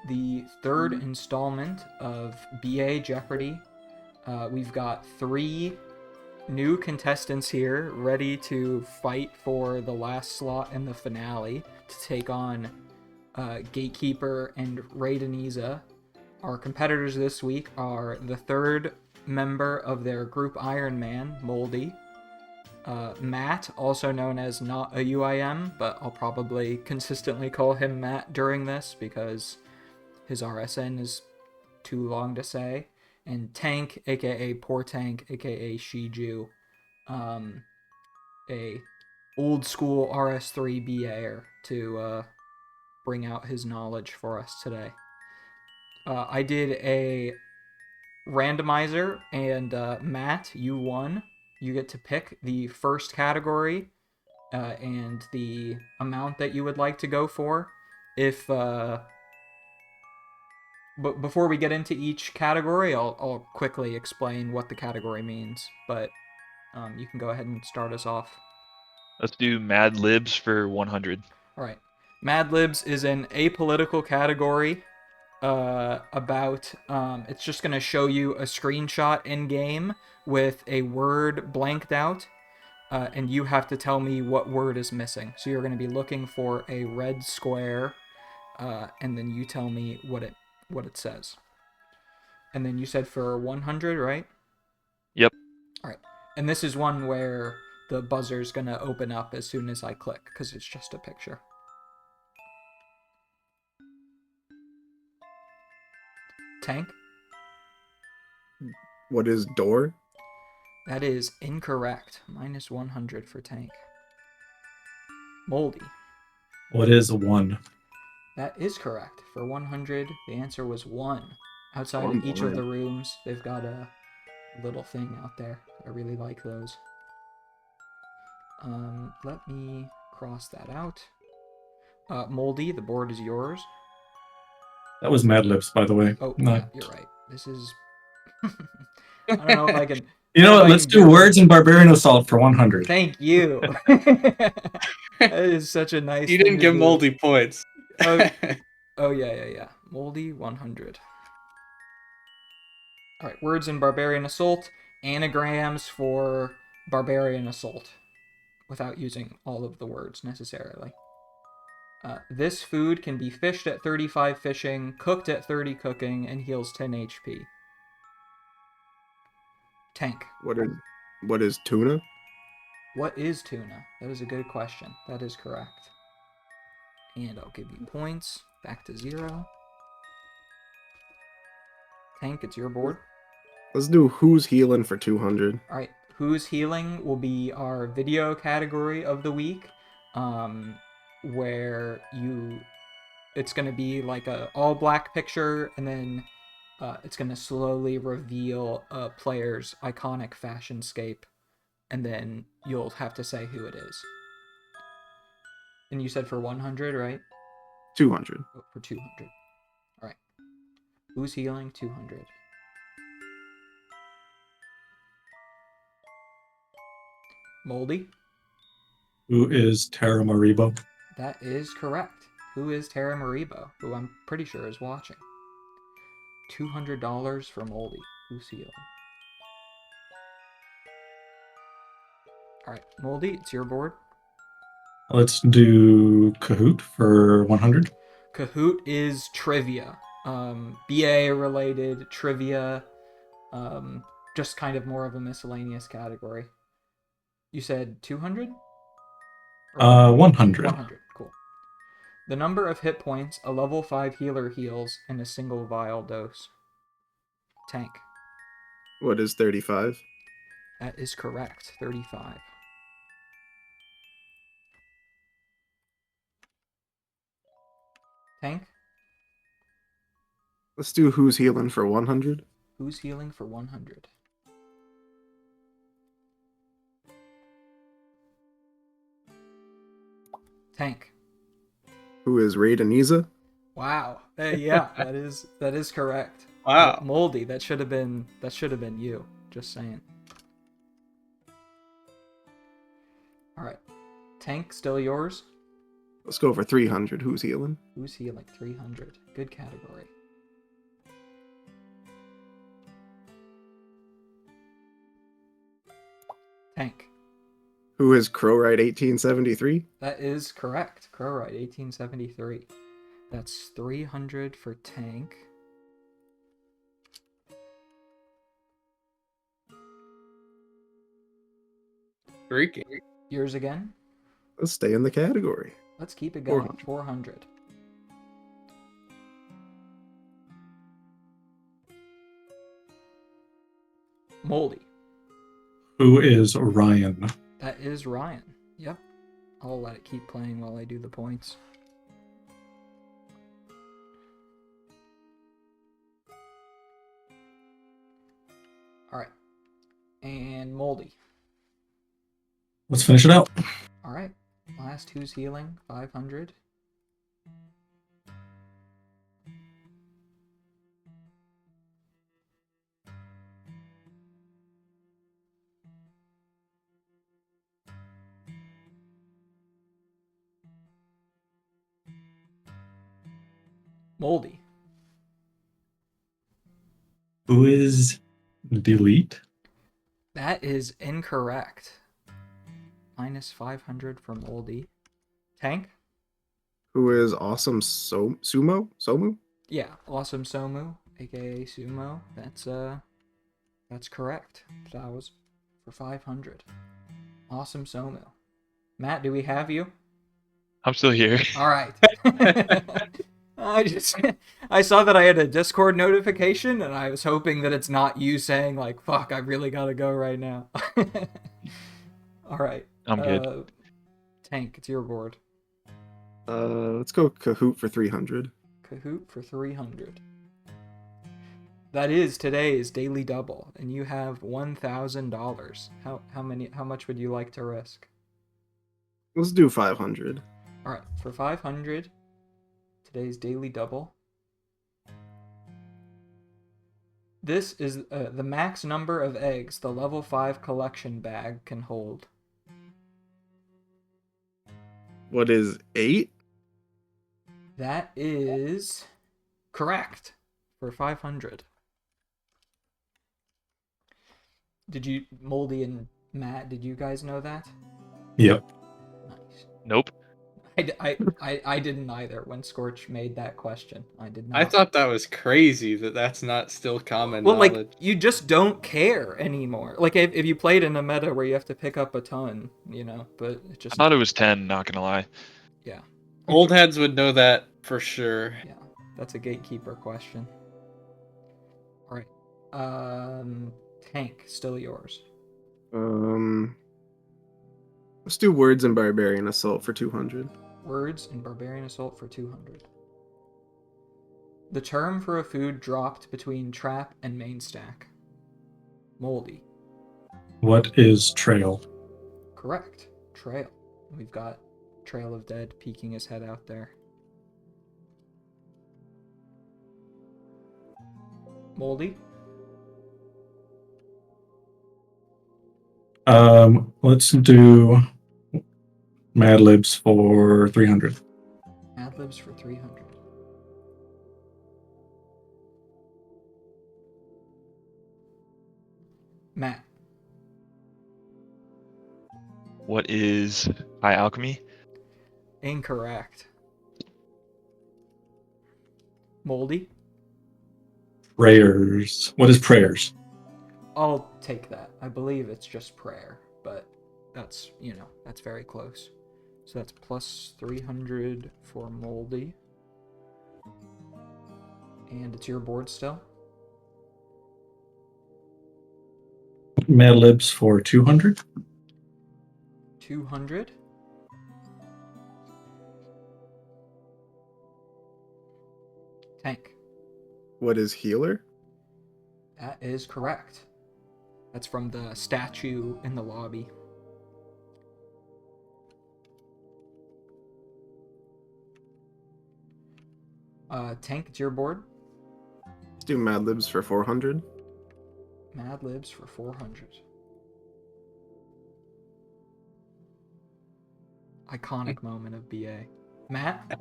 the third installment of BA Jeopardy. We've got 3 new contestants here ready to fight for the last slot in the finale to take on Gatekeeper and Raideniza. Our competitors this week are the third member of their group Iron Man, Mouldy, Matt, also known as not A Uim, but I'll probably consistently call him Matt during this because his RSN is too long to say, and Tank, aka Poor Tank, aka Shiju, a old school RS3 BAer to bring out his knowledge for us today. I did a randomizer, and Matt, you won. You get to pick the first category and the amount that you would like to go for. But before we get into each category, I'll quickly explain what the category means. But you can go ahead and start us off. Let's do Mad Libs for 100. All right. Mad Libs is an apolitical category about it's just going to show you a screenshot in game with a word blanked out, and you have to tell me what word is missing. So you're going to be looking for a red square, and then you tell me what it says. And then you said for 100, right? Yep. All right. And this is one where the buzzer's going to open up as soon as I click because it's just a picture. Tank? What is door? That is incorrect. Minus 100 for Tank. Mouldy. What is 1? That is correct. For 100, the answer was 1. Outside of each of the rooms, they've got a little thing out there. I really like those. Let me cross that out. Mouldy, the board is yours. That was Mad Libs, by the way. Oh, yeah, you're right. This is... I don't know if I can... You know what? Let's do Words and Barbarian Assault for 100. Thank you. That is such a nice... You didn't give Mouldy points. Oh, yeah. Mouldy, 100. All right, Words in Barbarian Assault, anagrams for Barbarian Assault, without using all of the words necessarily. This food can be fished at 35 fishing, cooked at 30 cooking, and heals 10 HP. Tank. What is tuna? What is tuna? That is a good question. That is correct. And I'll give you points. Back to 0. Tank, it's your board. Let's do Who's Healing for 200. All right. Who's Healing will be our video category of the week, where it's going to be like a all black picture, and then it's going to slowly reveal a player's iconic fashionscape, and then you'll have to say who it is. And you said for 100, right? 200. Oh, for 200. All right. Who's Healing? 200. Mouldy? Who is Tara Maribo? That is correct. Who is Tara Maribo, who I'm pretty sure is watching. $200 for Mouldy. Who's Healing? All right, Mouldy, it's your board. Let's do Kahoot for 100. Kahoot is trivia. BA related trivia. Just kind of more of a miscellaneous category. You said 200? 100. 100, cool. The number of hit points a level 5 healer heals in a single vial dose. Tank. What is 35? That is correct, 35. Tank? Let's do Who's Healing for 100. Who's Healing for 100? Tank. Who is Raideniza? Wow. Yeah, that is correct. Wow. Mouldy, that should have been you. Just saying. All right. Tank, still yours? Let's go for 300. Who's healing? Who's healing? 300. Good category. Tank. Who is Crowride 1873? That is correct. Crowride, 1873. That's 300 for Tank. Freaking. Yours again? Let's stay in the category. Let's keep it going. 400. 400. Mouldy. Who is Ryan? That is Ryan. Yep. I'll let it keep playing while I do the points. Alright. And Mouldy. Let's finish it out. Alright. Last who's healing? 500. Mouldy. Who is Delete? That is incorrect. Minus 500 from Mouldy. Tank? Who is Awesome Sumo? Somu? Yeah, Awesome Somu, aka Sumo. That's correct. That was for 500. Awesome Somu. Matt, do we have you? I'm still here. All right. I saw that I had a Discord notification, and I was hoping that it's not you saying like, "Fuck, I really gotta go right now." All right. I'm good. Tank, it's your board. Let's go Kahoot for 300. Kahoot for 300. That is today's daily double, and you have $1,000. How much would you like to risk? Let's do 500. All right, for 500, today's daily double. This is the max number of eggs the level 5 collection bag can hold. What is 8? That is correct for 500. Did you, Mouldy and Matt, did you guys know that? Yep. Nice. Nope. I didn't either when Scorch made that question. I did not. I thought that was crazy that that's not still common Well, knowledge. like, you just don't care anymore. Like, if you played in a meta where you have to pick up a ton, you know, but it I just... thought it was 10, not gonna lie. Yeah. Old heads would know that for sure. Yeah, that's a gatekeeper question. All right. Tank, still yours. Let's do Words and Barbarian Assault for 200. Words and Barbarian Assault for 200. The term for a food dropped between trap and main stack. Mouldy. What is Trail? Correct. Trail. We've got Trail of Dead peeking his head out there. Mouldy. Let's do Mad Libs for 300. Mad Libs for 300. Matt. What is High Alchemy? Incorrect. Mouldy. Prayers. What is Prayers? I'll take that. I believe it's just prayer, but that's, you know, that's very close. So that's plus 300 for Mouldy. And it's your board still? Mad Libs for 200. 200. Tank. What is Healer? That is correct. That's from the statue in the lobby. Tank, it's your board. Let's do Mad Libs for 400. Mad Libs for 400. Iconic moment of BA. Matt?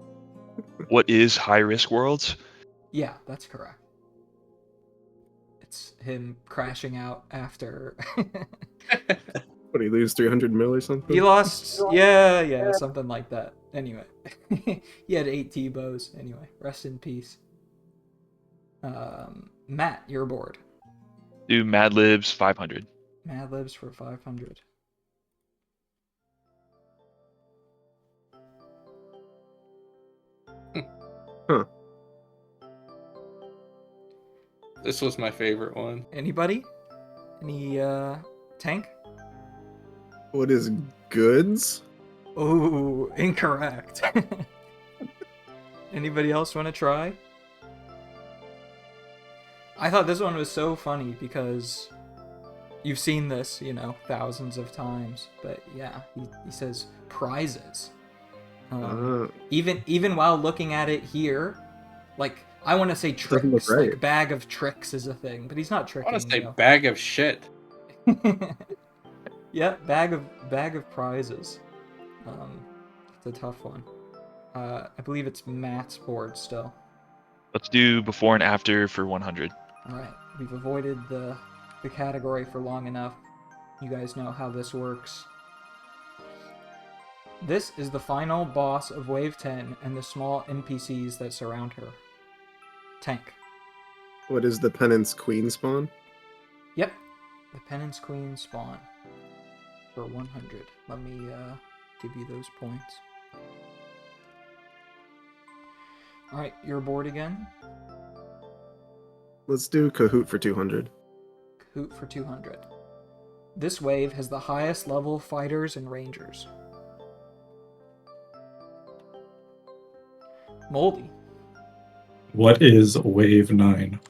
What is high risk worlds? Yeah, that's correct. It's him crashing out after What, he lose 300 mil or something? he lost. Yeah, something like that. Anyway, he had 8 T-bows. Anyway, rest in peace. Matt, you're bored. Do Mad Libs 500. Mad Libs for 500. Huh. This was my favorite one. Anybody? Any tank? What is goods? Oh, incorrect. Anybody else want to try? I thought this one was so funny because you've seen this, thousands of times. But yeah, he says prizes. Even while looking at it here, like I want to say Doesn't look tricks, right. like bag of tricks is a thing, but he's not I tricking. want to say bag of shit. Yeah, bag of prizes. It's a tough one. I believe it's Matt's board still. Let's do before and after for 100. All right, we've avoided the category for long enough. You guys know how this works. This is the final boss of Wave 10 and the small NPCs that surround her. Tank. What is the Penance Queen spawn? Yep, the Penance Queen spawn for 100. Let me give you those points. All right, you're bored again. Let's do Kahoot for 200. Kahoot for 200. This wave has the highest level fighters and rangers. Mouldy. What is wave 9?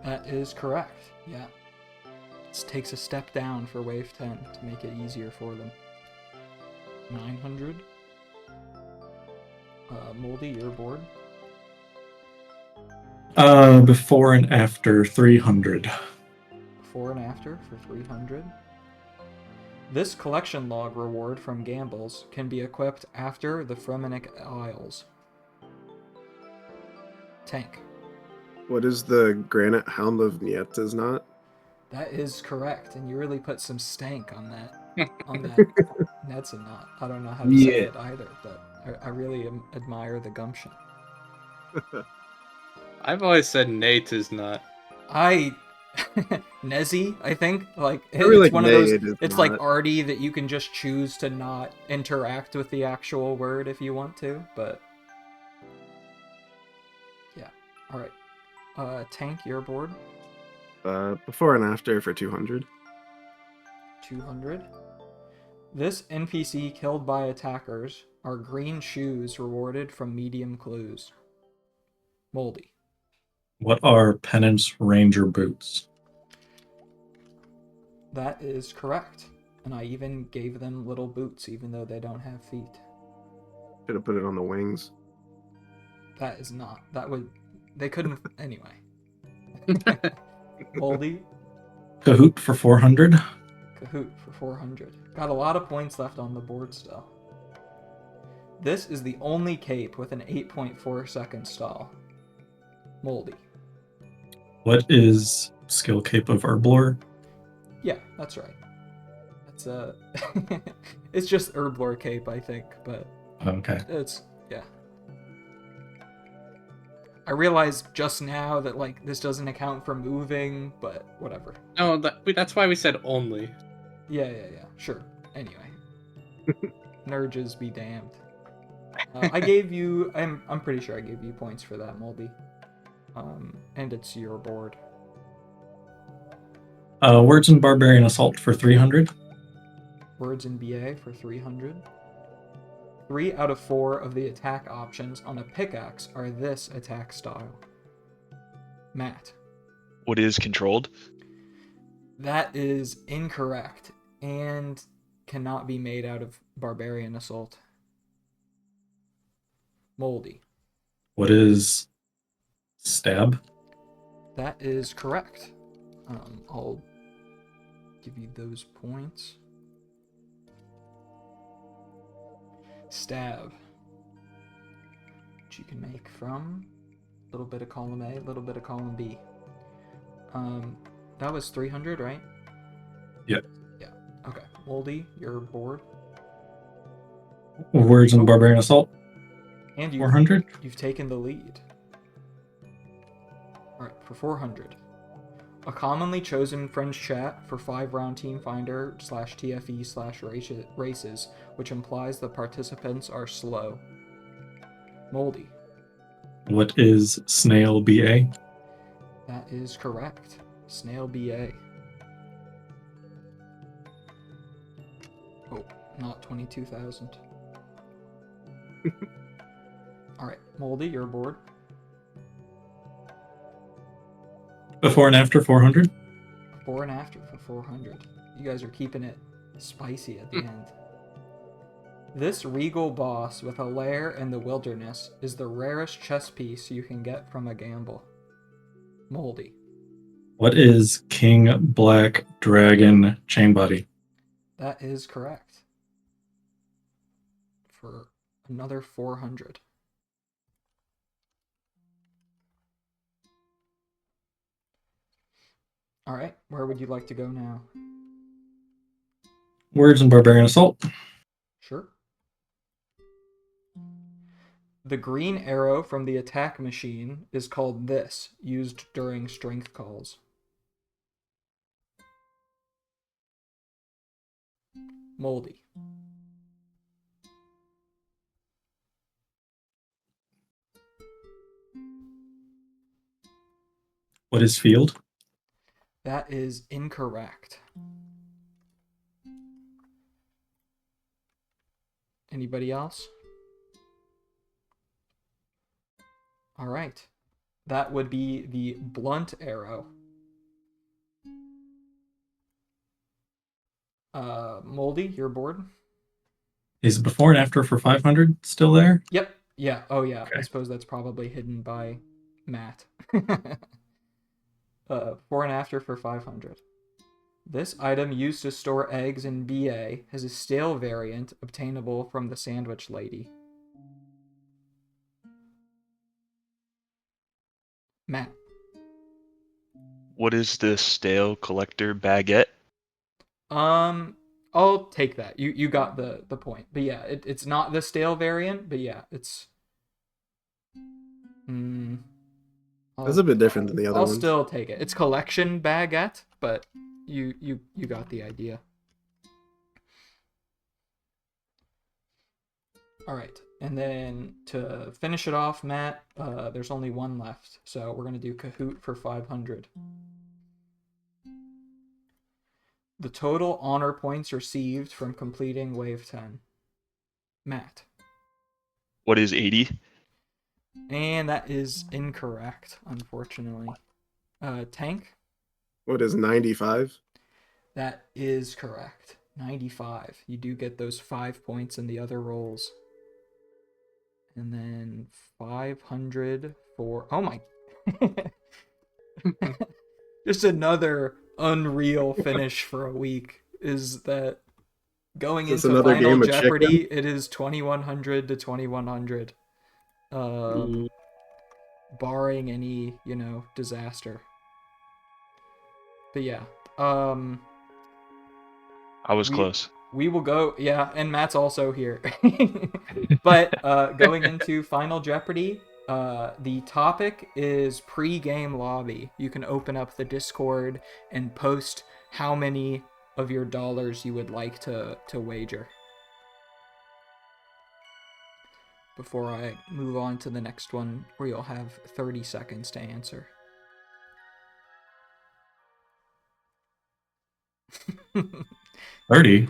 That is correct. Yeah. This takes a step down for wave 10 to make it easier for them. 900. Mouldy, you're bored. Before and after 300. Before and after for 300. This collection log reward from Gambles can be equipped after the Fremenic Isles. Tank. What is the Granite Helm of Nietzsche's not? That is correct, and you really put some stank on that. That's a knot. I don't know how to say it either, but I really admire the gumption. I've always said Nate is not. Nezzy, I think, like really it's like one of those. Nate is It's not. like arty that you can just choose to not interact with the actual word if you want to, but yeah. All right, Tank, you're bored. Before and after for 200. 200. This NPC killed by attackers are green shoes rewarded from medium clues. Mouldy. What are Penance Ranger boots? That is correct. And I even gave them little boots even though they don't have feet. Should have put it on the wings. That is not. That would... They couldn't... Anyway. Mouldy. Kahoot for 400. Kahoot for 400. Got a lot of points left on the board still. This is the only cape with an 8.4 second stall. Mouldy. What is skill cape of Herblore? Yeah, that's right. That's it's just Herblore cape, I think, but Okay. it's yeah. I realized just now that like this doesn't account for moving, but whatever. No, that's why we said only. Yeah, sure. Anyway, Nurges be damned. I gave you. I'm pretty sure I gave you points for that, Mouldy. And it's your board. Words in Barbarian Assault for 300. Words in BA for 300. 3 out of 4 of the attack options on a pickaxe are this attack style. Matt. What is controlled? That is incorrect and cannot be made out of Barbarian Assault. Mouldy. What is stab? That is correct. I'll give you those points. Stab. which you can make from a little bit of column A, a little bit of column B. That was 300, right? Yep. Yeah. Okay. Mouldy, you're bored. Words and Barbarian Assault. And 400. you've taken the lead. Alright, for 400. A commonly chosen French chat for 5-round team finder /TFE /races, which implies the participants are slow. Mouldy. What is Snail BA? That is correct. Snail BA. Oh, not 22,000. Alright, Mouldy, you're aboard. Before and after 400. Before and after for 400. You guys are keeping it spicy at the end. This regal boss with a lair in the wilderness is the rarest chess piece you can get from a gamble. Mouldy. What is King Black Dragon Chainbody? That is correct. For another 400. Alright, where would you like to go now? Words and Barbarian Assault. Sure. The green arrow from the attack machine is called this, used during strength calls. Mouldy. What is Field? That is incorrect. Anybody else? All right. That would be the blunt arrow. Mouldy, you're bored? Is before and after for 500 still there? Yep. Yeah. Oh, yeah. I Okay. suppose that's probably hidden by Matt. Before and after for 500. This item used to store eggs in BA has a stale variant obtainable from the sandwich lady. Matt. What is the stale collector baguette? I'll take that. You got the point. But yeah, it's not the stale variant, but yeah, it's That's a bit different than the other I'll ones. still take it. It's collection baguette, but you got the idea. All right. And then to finish it off, Matt, there's only one left. So we're going to do Kahoot for 500. The total honor points received from completing Wave 10. Matt. What is 80? And that is incorrect, unfortunately. Tank. What is 95? That is correct. 95. You do get those 5 points in the other rolls. And then 500 for... Oh my... Just another unreal finish for a week is that going Is this into another Final game of Jeopardy, it is 2100 to 2100. Barring any, disaster. But yeah, I was close. we will go, yeah, and Matt's also here. But going into Final Jeopardy, the topic is pre-game lobby. You can open up the Discord and post how many of your dollars you would like to wager. Before I move on to the next one, where you'll have 30 seconds to answer. 30.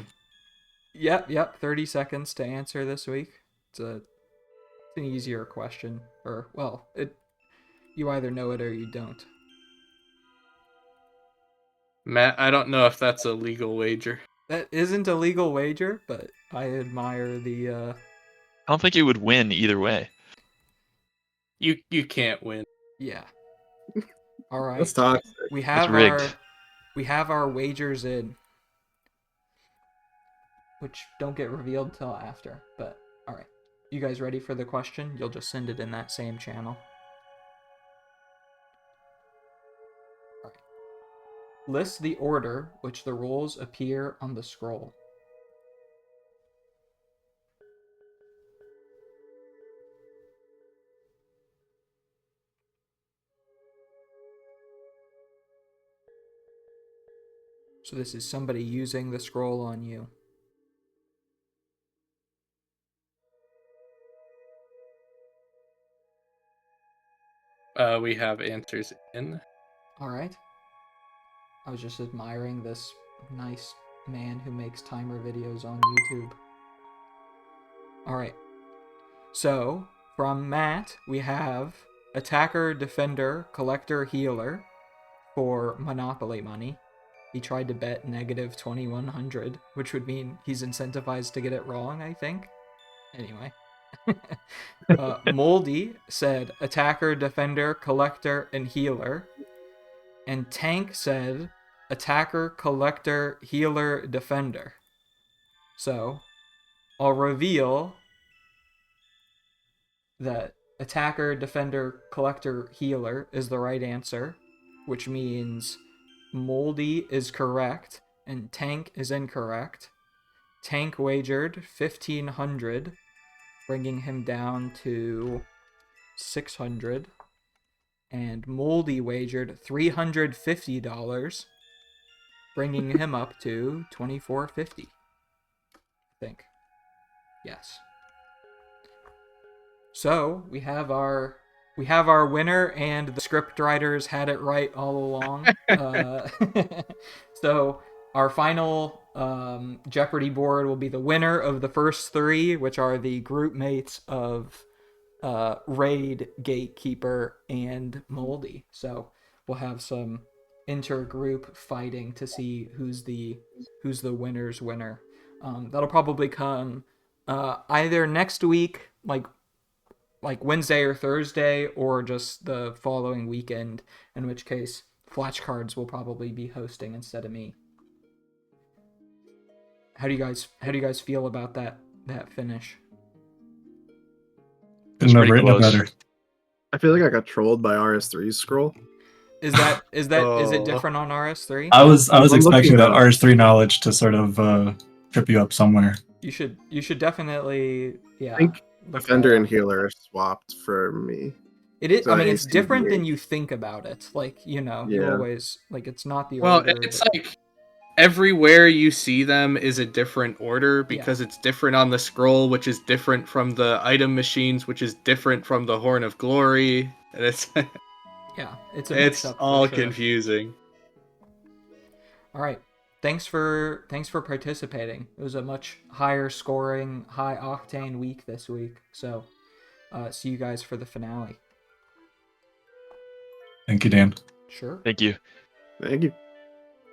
Yep, 30 seconds to answer this week. It's an easier question, or well, you either know it or you don't. Matt, I don't know if that's a legal wager. That isn't a legal wager, but I admire the I don't think it would win either way. You can't win. yeah. All right. That's toxic. We It's have rigged. our wagers in, which don't get revealed till after. But all right. You guys ready for the question? You'll just send it in that same channel. All right. List the order which the rolls appear on the scroll. So this is somebody using the scroll on you. We have answers in. All right. I was just admiring this nice man who makes timer videos on YouTube. All right. So, from Matt, we have attacker, defender, collector, healer for Monopoly money. He tried to bet negative 2100, which would mean he's incentivized to get it wrong, I think. Anyway. Mouldy said attacker, defender, collector, and healer. And Tank said attacker, collector, healer, defender. So, I'll reveal that attacker, defender, collector, healer is the right answer, which means Mouldy is correct and Tank is incorrect. Tank wagered 1500, bringing him down to 600. And Mouldy wagered $350, bringing him up to $24.50. I think. Yes. So we have our winner, and the script writers had it right all along. So our final Jeopardy board will be the winner of the first three, which are the group mates of Raid, Gatekeeper, and Mouldy. So we'll have some intergroup fighting to see who's the winner's winner. That'll probably come either next week, like Wednesday or Thursday, or just the following weekend, in which case Flashcards will probably be hosting instead of me. How do you guys feel about that finish? It's Couldn't have pretty written it close. better. I feel like I got trolled by RS3's scroll. Is it Oh. different on RS3? I was I'm expecting looking that up. RS3 knowledge to sort of trip you up somewhere. You should definitely I think look defender that and up. healer are swapped for me. It is. So I mean, it's ACBH. different than you think about it. Like, you Yeah. always it's not the Well, order. it's but- like everywhere you see them is a different order because it's different on the scroll, which is different from the item machines, which is different from the Horn of Glory, and it's yeah, it's a mix it's up. all for sure. confusing. All right. Thanks for participating. It was a much higher scoring, high octane week this week. So, see you guys for the finale. Thank you, Dan. Sure. Thank you. Thank you.